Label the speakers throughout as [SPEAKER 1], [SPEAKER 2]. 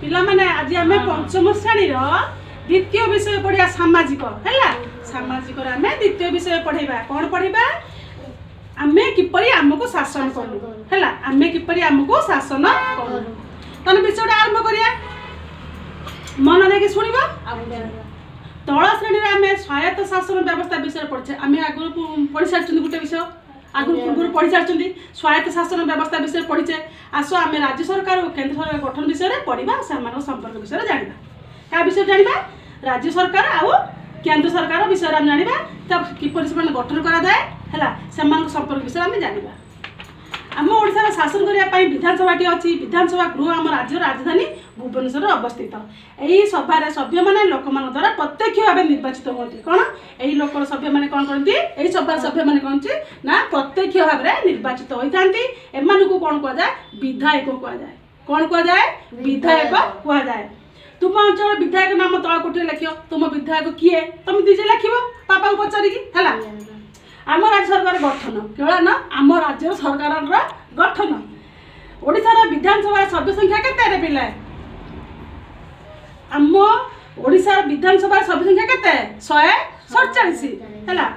[SPEAKER 1] पिला माने आज आम पंचम श्रेणी द्वितीय विषय पढ़िया सामाजिक है। सामाजिक आम द्वितीय विषय पढ़ेबा कौन पढ़ेबा आमे किपरि आमको शासन करू है। आमे किपरि आमको शासन करू तने विषय आरंभ करिया मन देके सुनिबा। तल श्रेणी आम स्वायत्त शासन व्यवस्था विषय पढ़े आम आगु पढ़ी सारी गोटे विषय आगु पूर्व पढ़ी सारी स्वायत्त शासन व्यवस्था विषय पढ़ीचे। आस आम राज्य सरकार और केंद्र सरकार गठन विषय पढ़ा से संपर्क विषय जाना क्या विषय जाना राज्य सरकार आउ केंद्र सरकार विषय आम जाना तब किपर से गठन कराए है संपर्क विषय आम जाना। आम ओडिशार शासन करने विधानसभाटी अच्छी विधानसभा गृह आम राज्य राजधानी भुवनेश्वर अवस्थित। यही सभार सभ्य मैंने लोक मान द्वारा प्रत्यक्ष भाव निर्वाचित होती कौन यही लोक सभ्य मैंने कौन करती यही सभा सभ्य मैंने कौन ना प्रत्यक्ष भाव निर्वाचित होता एम कौन कहुए विधायक कहुए कौन कहुए विधायक कहुए। तुम अंचल विधायक नाम तल कोटे लिख तुम विधायक किए तुम निजे लिख पापा को पचारिकी है। आम राज्य सरकार गठन केवल ना आम राज्य सरकार गठन ओडिशार विधानसभा सभ्य संख्या केते पिला आम ओडिशार विधानसभा सभ्य संख्या केते 147 है।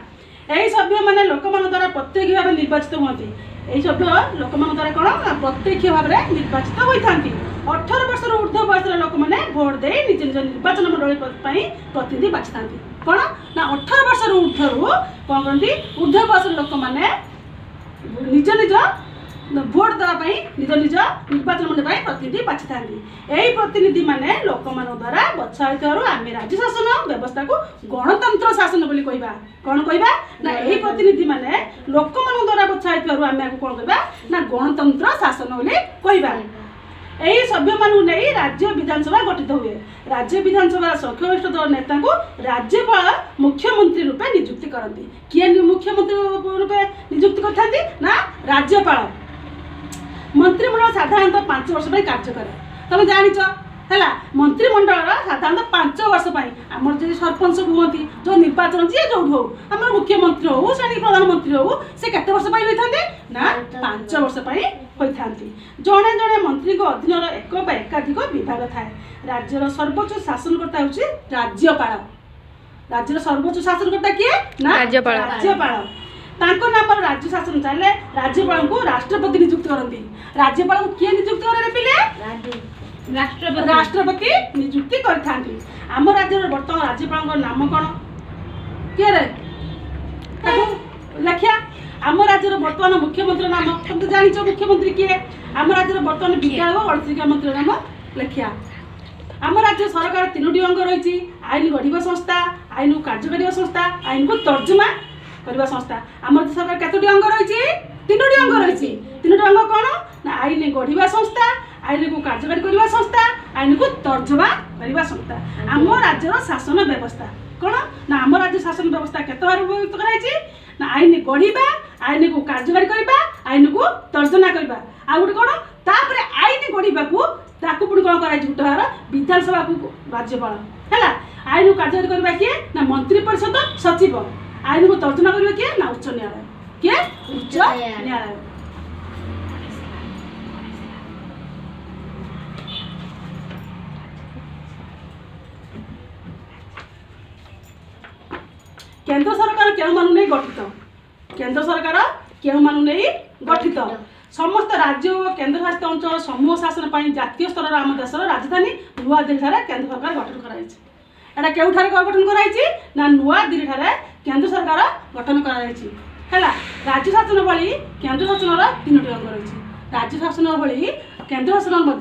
[SPEAKER 1] यही सभ्य माने लोक मान द्वारा प्रत्यक्ष भाव निर्वाचित होती यही सभ्य लोक मान द्वारा कौन प्रत्यक्ष भाव निर्वाचित होती 18 वर्ष ऊर्ध्व बयसर लोक मैंने भोट दे निज निज निर्वाचन मंडल प्रतिनिधि बाछि था कौन ना 18 वर्ष ऊर्ध्व कौन करती ऊर्ध्व बयसर लोक मैंने निज निज भोट देवाई निज निज निर्वाचन मंडल प्रतिनिधि बाछि था। यही प्रतिनिधि माने लोक मान द्वारा बछा आम राज्य शासन व्यवस्था को गणतंत्र शासन बोली कहबा कौन कहबा ना यही प्रतिनिधि माने लोक मान द्वारा बछा आम कौन कहबा ना गणतंत्र शासन बोली कहबा। यही सभ्य मानू नहीं राज्य विधानसभा गठित हुए। राज्य विधानसभा संख्यागरिष्ठ दल नेता को राज्यपाल मुख्यमंत्री रूपे नियुक्ति करती किए मुख्यमंत्री रूपे नियुक्ति करते ना राज्यपाल। मंत्रिमंडल साधारणतः 5 वर्ष कार्य करे तुम जाच है मंत्रिमंडल साधारणतः 5 वर्ष आम जो सरपंच हुई जो निर्वाचन जी जो हो आम मुख्यमंत्री हो से प्रधानमंत्री हो से केते वर्ष होते ना 5 वर्ष होता जड़े जड़े मंत्री अधीन एक एकाधिक विभाग थाए। राज्यर सर्वोच्च शासनकर्ता हूँ राज्यपाल। राज्यर सर्वोच्च शासनकर्ता किए ना राज्यपाल तांको नाम राज्य शासन चले राज्यपाल को राष्ट्रपति नियुक्त करती। राज्यपाल को किए नियुक्त करे पिले राष्ट्रपति नियुक्ति करथांती। आम राज्य बर्तमान राज्यपाल नाम कौन किए रे लिखिया आम राज्य बर्तमान मुख्यमंत्री नाम तुम तो जान मुख्यमंत्री किए आम राज्य बर्तमान विद्यालय और गणशिक्षा मंत्री नाम लिखिया। आम राज्य सरकार 3टी अंग रही आईन गढ़ा संस्था आईन को कार्यकारी संस्था आईन को तर्जुमा करने संस्था। आम राज्य सरकार केतोटी अंग रही 3टी अंग रही 3टी अंग कौन ना आईन गढ़ा संस्था आईन को कार्यकारी करने संस्था आईन को तर्जुमा करने संस्था। आम राज्यर शासन व्यवस्था कौन ना आम राज्य शासन व्यवस्था केत बार उपयुक्त कराई ना आईन गढ़ा आईन को कार्यकारी करने आईन को तर्जना करने आ गोटे कौन तापर आईन गढ़ा को ताकू पुणी कौन कर गोटे बार विधानसभा को राज्यपाल है। आईन को कार्यकारी करने किए ना मंत्री परिषद सचिव आईन को तर्जना करने किए ना उच्च न्यायालय किए उच्च न्यायालय। केंद्र सरकार क्यों मानू नहीं गठित केंद्र सरकार क्यों मानू नहीं गठित समस्त राज्य और केंद्र शासित अंचल समूह शासन पर जातीय स्तर आम देशर राजधानी नुआ दिल्ली केंद्र सरकार गठन कराई केउठारे गठन कराई ना नुआ दिल्ली केंद्र सरकार गठन कराई है। राज्य शासन भली केंद्र शासन 3टी अंग रही राज्य शासन भली केंद्र शासन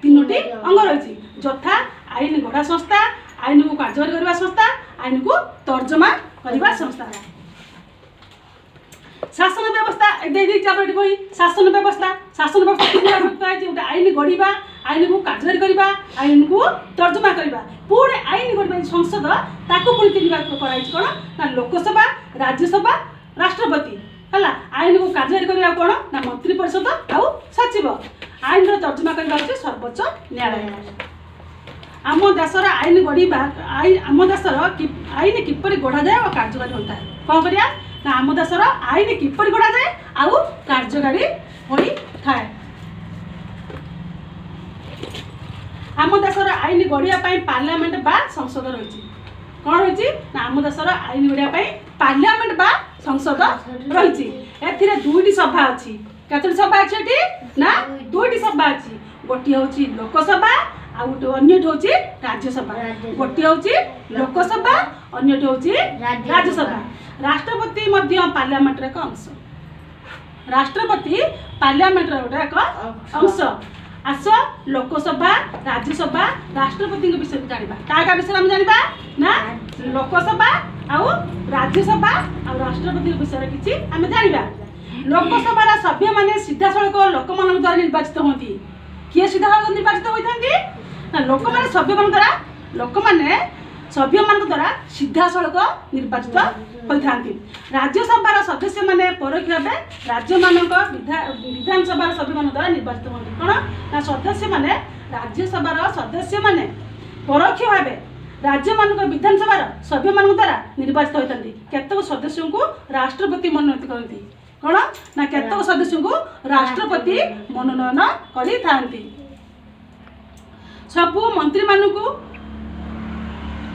[SPEAKER 1] 3टी अंग रही यथा आईन गढ़ा संस्था आईन को कार्यकारी करने संस्था आईन को तर्जमा करने संस्था। शासन व्यवस्था कही शासन व्यवस्था गोटे आईन गढ़ा आईन को कार्यकारी करने आईन को तर्जमा करने पुणे आईन गढ़ा संसद ताकू पुणी 3 भाग कराई कौन ना लोकसभा राज्यसभा राष्ट्रपति है। आईन को कार्यकारी करने कौन ना मंत्री परिषद आउ सचिव आईन तर्जमा करने सर्वोच्च न्यायालय। आम देशर आईन गढ़ा आम देशर आईन किपर गढ़ा जाए और कार्यकारी होता है कौन करिया ना आम देशर आईन किपर गढ़ा जाए आउ कार्यकारी होई थाए। आम देशर आईन गढ़िया पार्लियामेंट बा संसद रही कौन रही ना आम देशर आईन गढ़िया पार्लियामेंट बा संसद रही ए दुईटी सभा अच्छी कतोटी सभा अच्छी ना दुईटी सभा अच्छी गोटे हूँ लोकसभा आ गोटे हूँ राज्यसभा गोटे हूँ लोकसभा अन्य हूँ राज्यसभा राष्ट्रपति पार्लियामेंट एक अंश राष्ट्रपति पार्लियामेंट गोटे एक अंश आस लोकसभा राज्यसभा राष्ट्रपति विषय जाना क्या विषय आम जाना ना लोकसभा आउ राज्यसभा आ राष्ट्रपति विषय किसी आम जाना लोकसभा सभ्य मैंने सीधा सड़क लोक मान द्वारा निर्वाचित होती किए सीधा सड़क निर्वाचित होती ना लोक मैंने सभ्य मान द्वारा लोक मैंने सभ्य मान द्वारा सीधा सड़क निर्वाचित होती राज्यसभा सदस्य मैंने परोक्ष भाव राज्य मानक विधानसभा सभ्य मान द्वारा निर्वाचित होती कौन ना सदस्य मैंने राज्यसभा सदस्य मैंने परोक्ष भाव राज्य मानक विधानसभा सभ्य मान द्वारा निर्वाचित होती केतक सदस्यों को राष्ट्रपति मनोनीत करती कौन ना केतक सदस्यों को राष्ट्रपति मनोनयन करती सबू मंत्री मानू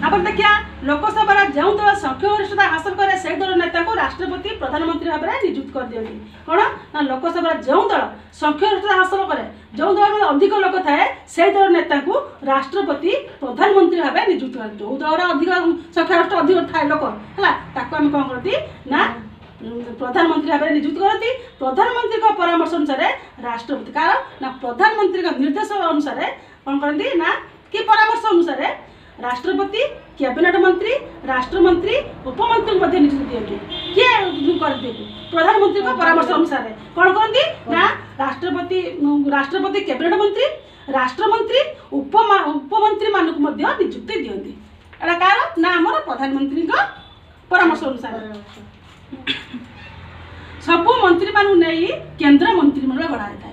[SPEAKER 1] आप देखिए लोकसभा जो दल संख्यागरिष्ठता हासिल करे से दल नेता को राष्ट्रपति प्रधानमंत्री भाव में नियुक्त कर दिखती कौन ना लोकसभा जो दल संख्यागरिष्ठता हासिल करे जो दल में अधिक लोक थाए से दल नेता को राष्ट्रपति प्रधानमंत्री भाव में नियुक्त कर जो दल अधिक संख्यागरिष्ठ अधिक थाए लोक है कौन करती ना प्रधानमंत्री भाव में नियुक्त करती प्रधानमंत्री का परामर्श अनुसार राष्ट्रपति कार ना प्रधानमंत्री का निर्देश अनुसार कौन करती ना कि परामर्श अनुसार राष्ट्रपति कैबिनेट मंत्री राष्ट्रमंत्री उपमंत्री को नियुक्ति दिखती किए करती प्रधानमंत्री का परामर्श अनुसार कौन करती ना राष्ट्रपति कैबिनेट मंत्री राष्ट्रमंत्री उपमंत्री मान को नियुक्ति दिखती एटा कार ना आम प्रधानमंत्री का परामर्श अनुसार सबू मंत्री मानू नहीं केंद्र मंत्रिमंडल गढ़ा था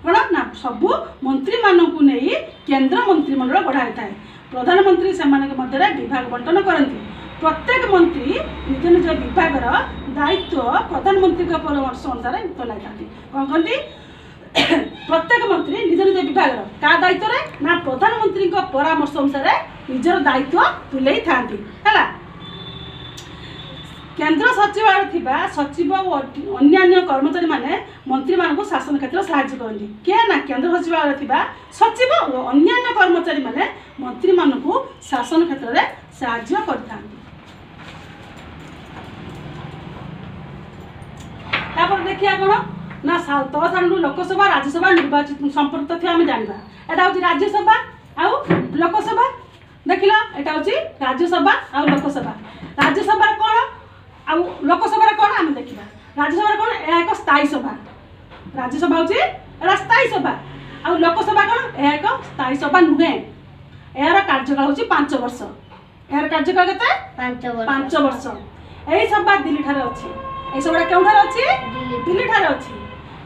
[SPEAKER 1] कौन ना सबू मंत्री मानू नहीं केंद्र मंत्रिमंडल गढ़ा था प्रधानमंत्री से मध्य विभाग बंटन करती प्रत्येक मंत्री निज निज विभाग दायित्व प्रधानमंत्री का परामर्श अनुसार तुलाई कौन कहती प्रत्येक मंत्री निज निज विभाग का दायित्व ना प्रधानमंत्री का परामर्श अनुसार निजर दायित्व तुले था केंद्र सचिवालय थिबा सचिव और अन्य कर्मचारी माने मंत्री मानक शासन क्षेत्र साहाय्य करती किए ना केंद्र सचिवालय थिबा सचिव और अन्य कर्मचारी माने मंत्री मानक शासन क्षेत्र में साहाय्य करता देखिए कौन ना तल सारू लोकसभा राज्यसभा निर्वाचित संपर्क तथ्य आम जाना यहाँ हूँ राज्यसभा आउ लोकसभा देख ला हूँ राज्यसभा आउ लोकसभा राज्यसभा कौन आउ लोकसभा कौन आम देखा राज्यसभा कौन यह एक स्थायी सभा राज्यसभा हूँ स्थायी सभा आउ लोकसभा कौन यह एक स्थायी सभा नुहे यार कार्यकाल हूँ 5 वर्ष यार कार्यकाल के 5 वर्ष यही सभा दिल्ली ठारे अच्छी यही सभा क्यों अच्छी दिल्ली ठारे अच्छी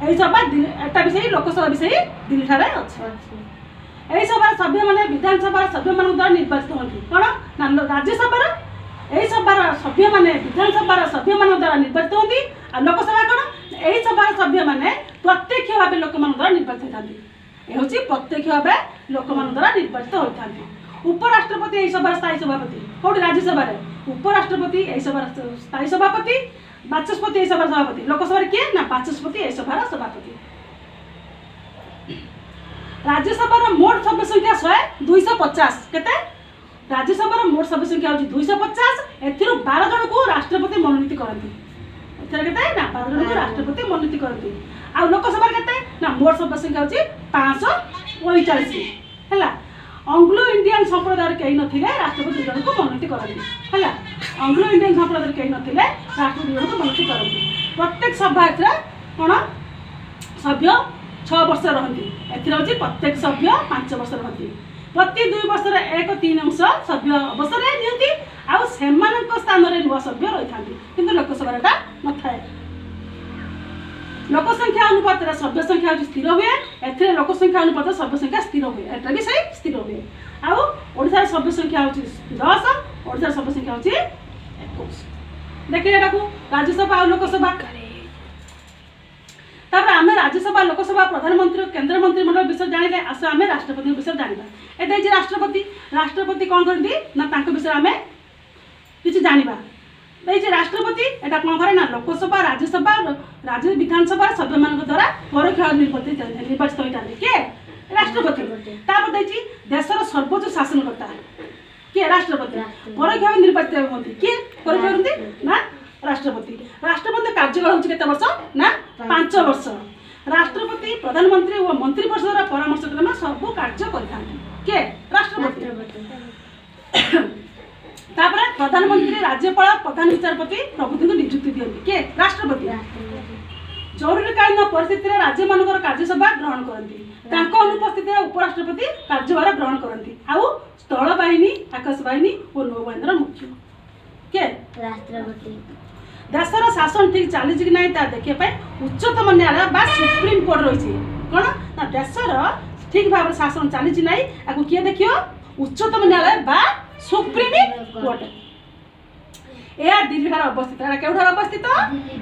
[SPEAKER 1] यही सभा एटा विषय लोकसभा विषय दिल्ली ठारे अच्छी यही सभा सभ्य मैंने विधानसभा सभ्य मान द्वारा निर्वाचित होती कौन ना राज्यसभा यही सभार सभ्य मैंने विधानसभा सभ्य मान द्वारा निर्वाचित होती और लोकसभा कौन यही सभार सभ्य मैंने प्रत्यक्ष भाव लोक मान द्वारा निर्वाचित होती हूँ प्रत्यक्ष भाव लोक मान द्वारा निर्वाचित होता उपराष्ट्रपति यही सभार स्थायी सभापति कौट राज्यसभा उपराष्ट्रपति यही सभार स्थायी सभापति बाचस्पति यही सभार सभापति लोकसभा किए ना बाचस्पति यही सभार सभापति राज्यसभा मोट सभ्य संख्या 250 केते राज्यसभा मोट सभ्य संख्या हूँ 250 12 जन को राष्ट्रपति मनोनीत करती ना 12 जन को राष्ट्रपति मनोनीत करती आ लोकसभा केते ना मोट सभ्य संख्या हूँ 549 है आंग्लो इंडियन संप्रदाय कहीं नथिले राष्ट्रपति जन को मनोनीत करती है आंग्लो इंडियन संप्रदाय कहीं नथिले राष्ट्रपति जन को मनोनीत करती प्रत्येक सभा कौन सभ्य 6 वर्ष रही प्रत्येक सभ्य 5 वर्ष रही प्रति 2 वर्ष 1/3 सभ्य अवसर नियंती आउ सेमानक स्थान रे नुआ सभ्य रही था किंतु लोकसभा एटा न थाए लोक संख्या अनुपात सभ्य संख्या स्थिर हुए एथिरे लोक संख्या अनुपात सभ्य संख्या स्थिर हुए एटा भी सही स्थिर हुए आउ ओडिसा सभ्य संख्या 10 ओडिसा सभ्य संख्या 21 देखिए एटा को राज्यसभा और लोकसभा तापर आम राज्यसभा लोकसभा प्रधानमंत्री केंद्र मंत्रिमंडल विषय जानिले आस आम राष्ट्रपति विषय जाना। एटा राष्ट्रपति राष्ट्रपति कौन करती ना विषय आम किसी जाना। राष्ट्रपति एटा कौन करे ना लोकसभा राज्यसभा राज्य विधानसभा सभ्य मान द्वारा परोक्ष निर्वाचित होता है किए राष्ट्रपति। तापर देखिए देशर सर्वोच्च शासनकर्ता किए राष्ट्रपति परोक्ष भाव निर्वाचित होती किए परोक्ष होती ना राष्ट्रपति। राष्ट्रपति कार्यकाल होचे केते वर्ष ना 5 वर्ष। राष्ट्रपति प्रधानमंत्री और मंत्री परिषद परामर्श क्रमे सब कार्य करथांती के राष्ट्रपति। तापर प्रधानमंत्री राज्यपाल प्रधान विचारपति प्रभृति को नियुक्ति दियंती के राष्ट्रपति। जरूरीकालीन परिस्थिति में राज्य मानकर कार्यसभा ग्रहण करती अनुपस्थित उपराष्ट्रपति कार्यभार ग्रहण करती। आउ स्थल बाहिनी आकाश बाहिनी और नौबाहिनी मुख्य के
[SPEAKER 2] राष्ट्रपति।
[SPEAKER 1] देशर शासन ठीक चली कि ना देखा उच्चतम न्यायालय बा सुप्रीम कोर्ट रही कौन ना देशर ठीक भाव शासन चली ना आपको किए देखियो उच्चतम न्यायालय बा सुप्रीम कोर्ट। यह दिल्ली अवस्थित केउठार अवस्थित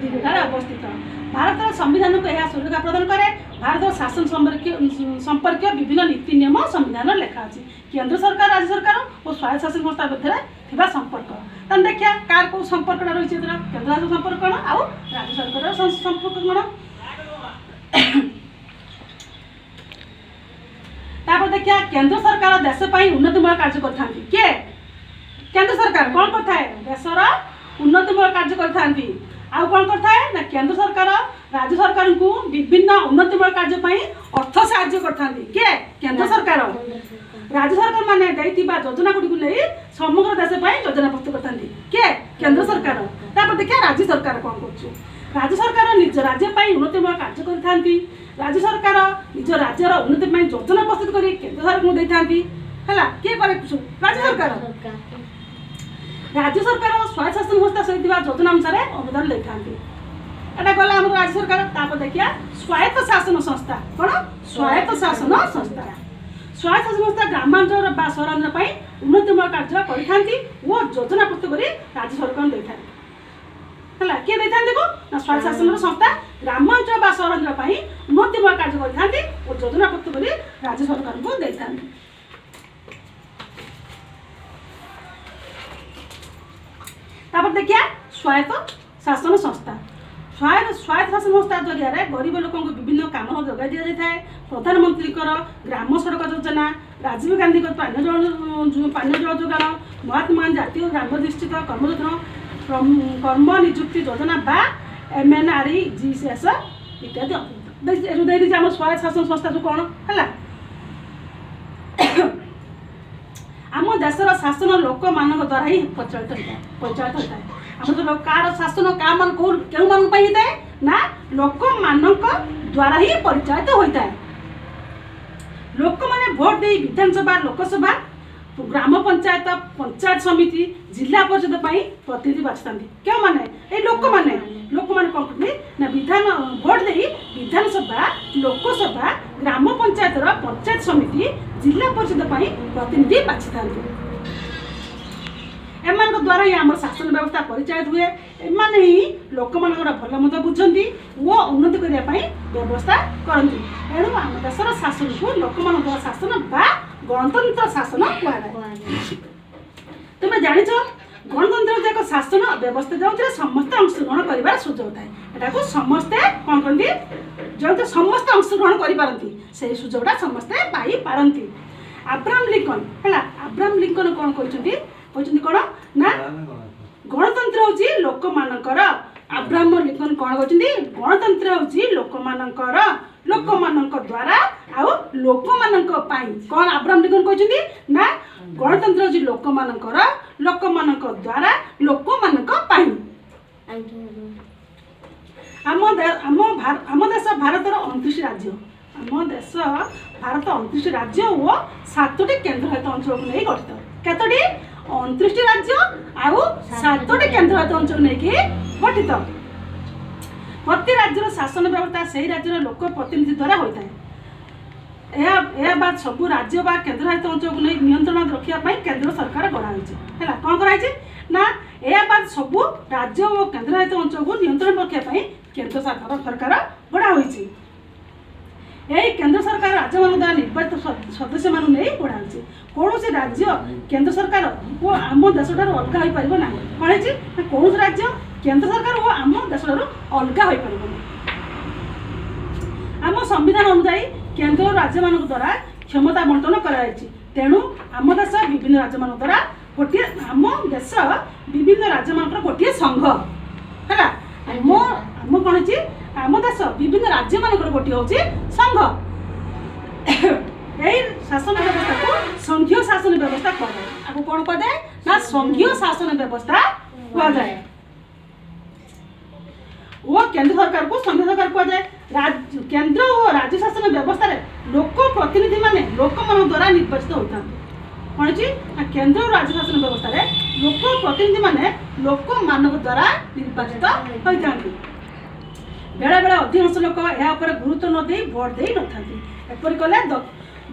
[SPEAKER 1] दिल्ली अवस्थित। भारत संविधान को यह सुरक्षा प्रदान करे। भारत शासन संपर्क विभिन्न नीति नियम संविधान लेखा अच्छी केंद्र सरकार राज्य सरकार और स्वायत्त शासन संस्था मध्य संपर्क तब देखिए कार को संपर्क रही है केंद्र राज्य संपर्क कौन आउ राज्य सरकार संपर्क कौन। तापर देखिए केंद्र सरकार देश उन्नतिमूलक कार्य करथांती किए केंद्र सरकार कौन करता है देशर उन्नतिमूलक कार्य करथांती। आउ कौन करता है ना केंद्र सरकार राज्य सरकार को विभिन्न उन्नतिमूलक कार्य अर्थ साहाय्य करथांती किए केंद्र सरकार। राज्य सरकार माने दैथिबा योजना गुडी को नहीं समग्र देश योजना प्रस्तुत करथांती किए केंद्र सरकार। तापर देखिए राज्य सरकार कौन करछु राज्य सरकार निज राज्य उन्नतिमूलक कार्य करथांती। राज्य सरकार निज राज्यर उन्नति योजना प्रस्तुत करी केंद्र सरकार को देथांती हला के करे राज्य सरकार। राज्य सरकार स्वायत्त शासन संस्था सहित योजना अनुसार अनुदान लेता एटा गला हम राज्य सरकार। तापर देखिए स्वायत्त शासन संस्था कौन स्वायत्त शासन संस्था। स्वायत्त शासन संस्था ग्रामांचल बा सहरांचल उन्नतिमूलक कार्य करथांती वो योजना प्रस्तुत करी राज्य सरकार देथांती हला के देथांती को ना स्वायत्त शासन संस्था ग्रामांचल बा सहरांचल उन्नतिमूलक कार्य करथांती और योजना प्रस्तुत करी राज्य सरकार को देथांती। तापर देखिए स्वायत्त शासन संस्था स्वायत्त शासन संस्था जरिया गरीब लोक विभिन्न काम जोगाई दि जाए। प्रधानमंत्री ग्राम सड़क योजना राजीव गांधी पानीय जल जोगाण महात्मा गांधी जातीय ग्रामधिष्ठित कर्म नियुक्ति योजना बा MNREGS इत्यादि आम स्वायत्त शासन संस्था जो कौन है आम देशर शासन लोक मान द्वारा ही परिचालित होता है। आम तो कार शासन क्या मान क्यों मान होता है ना लोक मान द्वारा ही परिचालित होता है। लोक मैंने भोट दे विधानसभा लोकसभा ग्राम पंचायत पंचायत समिति जिला परिषद प्रतिनिधि बाछता क्यों मैंने ये लोक मैंने कौन करते ना विधान भोट दे विधानसभा लोकसभा ग्राम पंचायत पंचायत समिति जिला परिषद प्रतिनिधि बाछी था। एमान द्वारा ही आम शासन व्यवस्था परिचालित हुए। एमान ही लोक मान भल मत बुझती वो उन्नति करने व्यवस्था करती। एणु आम देशर शासन को लोक मान द्वारा शासन बा गणतंत्र शासन कहुए। तुम्हें जाच गणतंत्र एक शासन व्यवस्था जो समस्त अंशग्रहण कर सुजोग थाए यहाँ समस्ते कौन करती जो समस्त अंशग्रहण करपारती से सुजोगटा समस्ते पाई। अब्राहम लिंकन है अब्राहम लिंकन कौन कहते कौन ना गणतंत्र हूँ लोक मानकर। अब्राहम लिंकन कौन कहते गणतंत्र हूँ लोक मान द्वारा आउ लोक मान कौन अब्राहम लिंकन कहते ना गणतंत्र हूँ लोक मान द्वारा लोक मान आम देश भारतर 29 राज्य आम देश भारत 29 राज्य और 7टी केन्द्रशासित अंचल को नहीं गठित केतोटी 29 राज्य आउ 7टी केन्द्रशासित अंचल नहीं गठित। प्रति राज्यर शासन व्यवस्था से राज्यर लोक प्रतिनिधि द्वारा होता है। यह बात सब राज्य बा केन्द्रशासित अंचल को नहीं नियंत्रण रखापी केंद्र सरकार गढ़ाई है कौन कराई ना यह बात सब राज्य और केन्द्रशासित अंचल को नियंत्रण रखापी केंद्र सरकार गढ़ा होइछि। यही केंद्र सरकार राज्य मान द्वारा निर्वाचित सदस्य मान नहीं गढ़ा होइछि। कौन से राज्य केंद्र सरकार वो आम देश ठार अलग हो पार ना कौन है कौन राज्य केंद्र सरकार वो आम देश ठार अलग हो पार। आम संविधान अनुसार केंद्र और राज्य मान द्वारा क्षमता बंटन कराଯାଇଛି। तेणु आम देश विभिन्न राज्य मान द्वारा गोटे आम देश विभिन्न राज्य मान गोटे संघ है। आम आम कौन आम देश विभिन्न राज्य मान गोटे हूँ संघ। यही शासन व्यवस्था को संघीय शासन व्यवस्था कहुए। आपको कौन कहुए ना संघीय शासन व्यवस्था कहुए। वो केंद्र सरकार को संघीय सरकार कहुए। केंद्र और राज्य शासन व्यवस्था लोक प्रतिनिधि माने लोक मान द्वारा निर्वाचित होता कौन केंद्र और राज्य शासन व्यवस्था लोक प्रतिनिधि माने लोक मान द्वारा निर्वाचित होता। बेले बेले अधिकांश लोक यापर गुरुत्व न दे भोट दे न था एपरी कले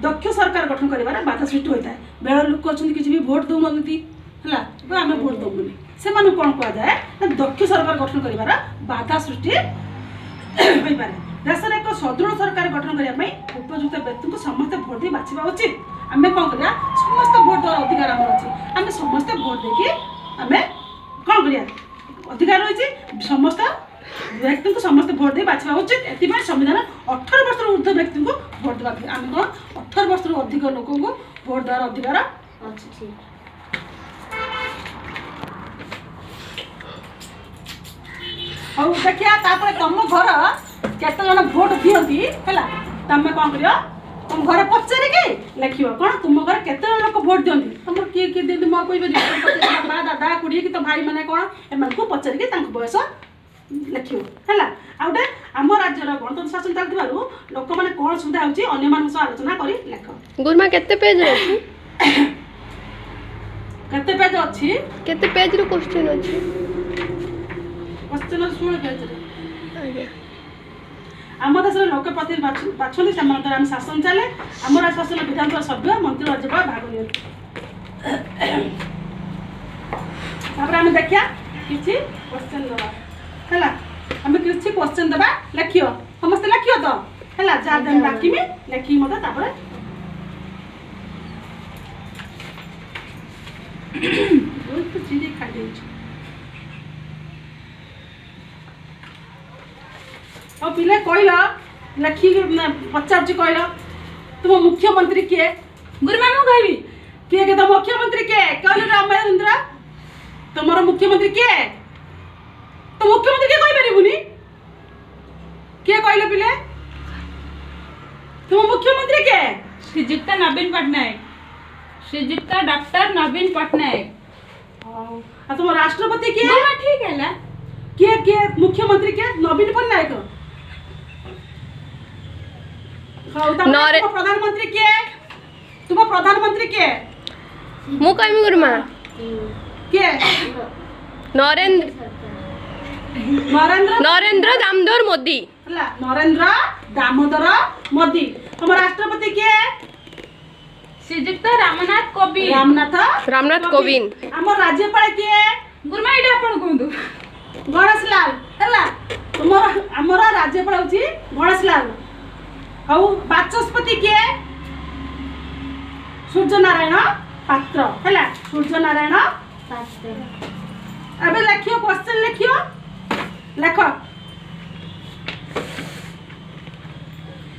[SPEAKER 1] दक्ष सरकार गठन कर बाधा सृष्टि होता है। बेले लोक अच्छे किसी भी भोट दौना है आम भोट दौनी से कौन कहुए ना दक्ष सरकार गठन कर बाधा सृष्टि हो पारे। देश में एक सदृढ़ सरकार गठन करने उपयुक्त व्यक्ति को समस्त भोट दे बाछा उचित। आम कौन करा समस्त भोट देवार अधिकार आम अच्छे आम समस्त भोट देखिए आम कौन कर अधिकार रही समस्त व्यक्ति को समस्त भोट दे बाछा उचित। एथि संविधान 18 वर्ष ऊर्ध्व व्यक्ति को भोट देवा आम कौन 18 वर्ष अधिक लोक को भोट देवार अधिकार अच्छी। और देखिया तुम घर केत जन भोट दियंती है तुम कौन कर तुम घर पचारिक लिख कौन तुम घर केत जन लोक भोट दियंती तुम किए किए दिखती मुझे कह बाबा दादा कुड़ी कि तो भाई मैंने कौन एम पचारिक बयस लिख है। आ गए आम राज्य गणतंत्र शासन चलती लोक मैंने कौन सुविधा होने आलोचना कर लिख।
[SPEAKER 2] गुरुमा केते पेज अछि
[SPEAKER 1] केते पेज अछि
[SPEAKER 2] केते पेज रो क्वेश्चन अछि
[SPEAKER 1] क्वेश्चन 16 पेज रे। आम देश लोक प्रतिनिधि बाछंती से आम शासन चले आम राज्य शासन विधानसभा सभ्य मंत्री राज्यपाल भाग नि आम देखिया किसी क्वेश्चन दबा है आम किसी क्वेश्चन दबा लिख समस्त लिख तो है जहाँ दिन डाकमी लिखी मत चिड़ी खाई और पिले कहल लिखी पचार कहल तुम मुख्यमंत्री किए गुरुमा मु कहबी किए के तो मुख्यमंत्री किए कहल रामेंद्र तुम मुख्यमंत्री किए तो मुख्यमंत्री किए कहि परिबुनी किए कहल पिले तुम मुख्यमंत्री किए
[SPEAKER 3] श्रीजुक्त नवीन पटनायक श्रीजुक्त डॉक्टर नवीन पटनायक।
[SPEAKER 1] आ तुम राष्ट्रपति किए
[SPEAKER 3] हां ठीक है ला
[SPEAKER 1] किए किए मुख्यमंत्री किए नवीन पटनायक। प्रधानमंत्री किए तुम प्रधानमंत्री किए
[SPEAKER 2] मु कहमी गुरुमा
[SPEAKER 1] किए
[SPEAKER 2] नरेंद्र
[SPEAKER 1] नरेंद्र
[SPEAKER 2] नरेंद्र दामोदर मोदी
[SPEAKER 1] नरेंद्र दामोदर मोदी। तुम राष्ट्रपति किए
[SPEAKER 3] श्रीजुक्त रामनाथ कोविंद
[SPEAKER 2] रामनाथ कोविंद।
[SPEAKER 1] आम राज्यपाल किए
[SPEAKER 3] गुरुमा एटा आपण कहंदु
[SPEAKER 1] गणेश लाल है तुम आमर राज्यपाल होची गणेश लाल। और बाचस्पति किए सूर्य नारायण पात्र है सूर्य नारायण पात्र। अब लिखियो क्वेश्चन लिखियो लेख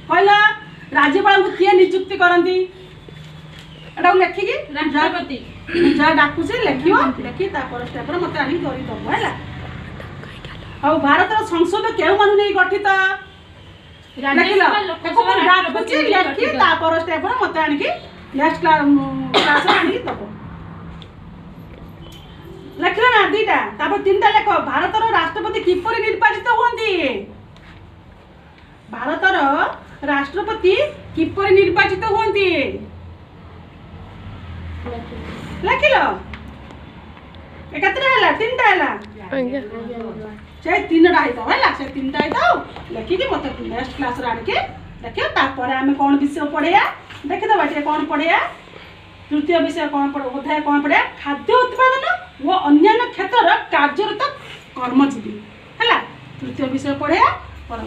[SPEAKER 1] कहला राज्यपाल को किए नियुक्ति करती एटा लिखिकी
[SPEAKER 3] राष्ट्रपति
[SPEAKER 1] जहाँ डाकुचे लिखियो लिखि स्टेप मत आनी दब है। और भारत संसद केउ मानु नहीं गठित डाकुचे लिखि स्टेप मत आनी नेक्स्ट क्लास आनी दब लिखल ना दीटा तीन टा लेख। भारत राष्ट्रपति किपरि निर्वाचित होती भारत राष्ट्रपति किपरि निर्वाचित होती लिखिल एकत्र है तीन टा है से तीन टा है से तीन टा है लिखिकी मत नेक्स्ट क्लास आनिके देखिए तापर आम कौन विषय पढ़िया देखीदबा टे कौन पढ़िया तृतीय विषय कौन पढ़ अध्याय कौन पढ़िया खाद्य उत्पादन वो अन्य क्षेत्र कार्यरत कर्मजीवी है ତୃତୀୟ ବିଷୟ ପଢ଼ିବା ପର